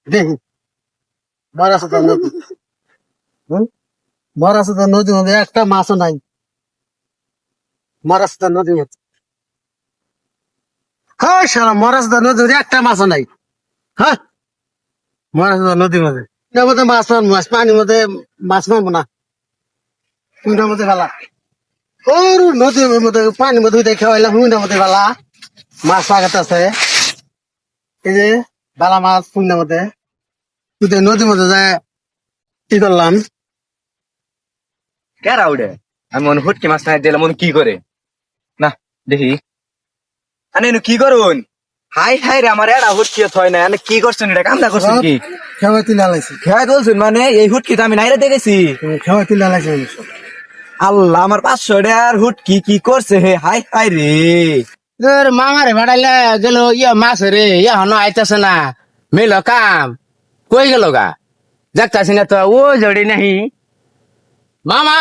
দেখি মহারাষ্ট্র নদী মহারাষ্ট্র নদীর মধ্যে একটা মাছও নাই মহারাষ্ট্র নদীর মধ্যে হ্যাঁ সারা মহারাষ্ট্র নদীর মধ্যে একটা মাছও নাই হ্যাঁ মহারাষ্ট্র নদীর মধ্যে এটার মধ্যে মাছ মারবো মাছ পানির মধ্যে মাছ মারবো না হুইনার মধ্যে ফেলা ওর নদীর মধ্যে পানির মধ্যে দেখে হইলাম হুইনার মধ্যে ফেলা মাছ লাগাতে আছে এই যে বালা মাছ হুইনার মধ্যে তুই নদীর মধ্যে যায় কি করলাম কেরা উঠে আমি মনে হুটকি মাছ না দিলাম মনে কি করে না দেখি আনে কি করুন হাই হাই রে আমার এরা হুটকি থয় না আনে কি করছেন এটা কামনা করছেন কি খেওয়া তুলে আলাইছি খেয়াই বলছেন মানে এই হুটকি তো আমি নাইরে দেখেছি খেওয়া তুলে আলাইছি আল্লাহ আমার 500 টাকার হুটকি কি করছে হে হাই হাই রে তোর মামারে ভাড়াইলে গেল ইয়া মাছ রে ইয়া হনো আইতাছে না মেলো কাম কই গেল গা দেখতাছি না তো ও জড়ি নাহি মামা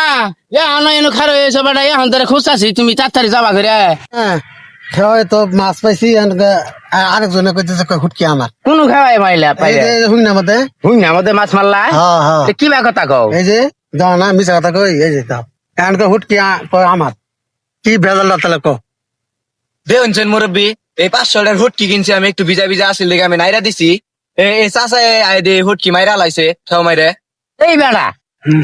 ইয়া হনো এনো খারো এসে বেটা ইয়া হন তোরে খুঁজতাছি তুমি তাড়াতাড়ি যাবা করে হ্যাঁ খেওয়ায় তো মাছ পাইছি আরেকজনে কইতেছে হুটকি আমার কোন খাওয়াই মাইলা এই পাইলে যে হুইনার মধ্যে হুই না আমাদের মাছ মারলা হ্যাঁ হ্যাঁ কি বা কথা কও এই যে দাও না মিশা কথা কই এই যে দাও এখন হুটকি কয় আমার কি ভেজাল তাহলে কো দেউনছেন মুরব্বী এই 500 টাকার হুটকি কিনছি আমি একটু ভিজা ভিজা আসিল দেখে আমি নাইরা দিছি এই চাষা আই দে হুটকি মাইরা লাইছে সব মাইরে এই বেড়া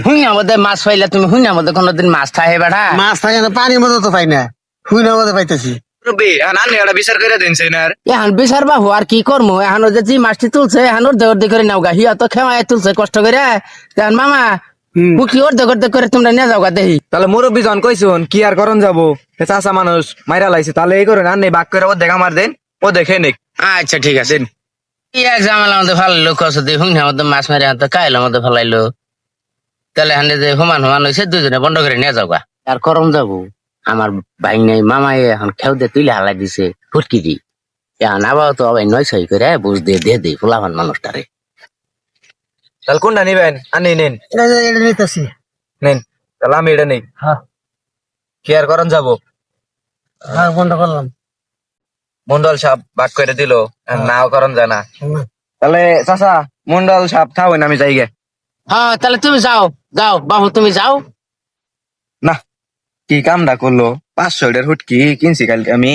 হুই না আমাদের মাছ পাইলে তুমি হুই না আমাদের কোনোদিন মাছ খাই বেড়া মাছ থাকে না পানির মধ্যে তো পাই না হুইনার মধ্যে পাইতেছি মুরব্বী আনে এটা বিচার করে দিনছেন আর এখন বিচার বাহু আর কি করবো এখন যে জি মাছটি তুলছে এখন অর্ধেক করে নাও গা হিয়া তো খেওয়াই তুলছে কষ্ট করে এখন মামা বুকি অর্ধেক করে তোমরা নিয়ে যাও গা দেখি তাহলে মুরব্বী জন কইছুন কি আর করন যাবো চাষা মানুষ মাইরা লাইছে তাহলে এই করেন আনে বাক করে ও দেখা মার দেন ও দেখে নিক আচ্ছা ঠিক আছে কি এক জামালা আমাদের ভালো লোক আছে দিয়ে হুং আমাদের মাছ মারি হাতে কাইল আমাদের ভালাইলো তাহলে হানে যে হুমান হুমান হয়েছে দুজনে বন্ধ করে নিয়ে যাও গা আর করম যাবো আমার ভাই নাই মামাই এখন খেউ দিয়ে তুলে হালাই দিছে ফুটকি দি এখন আবার তো আবার নয় সই করে বুঝ দিয়ে দে ফুলাভান মানুষটারে তাহলে কোনটা নিবেন আনি নেন এটা নিতেছি নেন তাহলে আমি এটা নেই হ্যাঁ কি আর করন যাবো হ্যাঁ বন্ধ করলাম মন্ডল সাপ বাক করে দিল নাও করন যায় না হুম। তাহলে চাষা মন্ডল সাপ থাকেন আমি যাই গে হ্যাঁ তাহলে তুমি যাও যাও বাবু তুমি যাও না কি কামটা করলো 500 টাকার হুটকি কিনছি কালকে আমি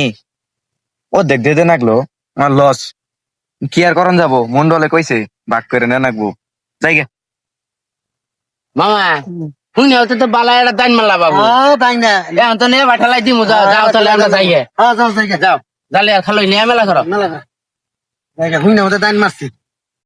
ও দেখ দিয়ে নাকলো আমার লস কি আর করন যাবো মন্ডলে কইছে বাক করে নে নাকবো যাই গে মামা হুং হতে তো বালা একটা দান মারলা বাবু তাই না এখন তো নিয়ে বাঠালাই দিমু যাও যাও তাহলে আমরা যাই গে হ্যাঁ যাও জায়গা যাও তাহলে আর খালো নিয়ে মেলা করো জায়গা হুইনার মধ্যে দাইন মারছি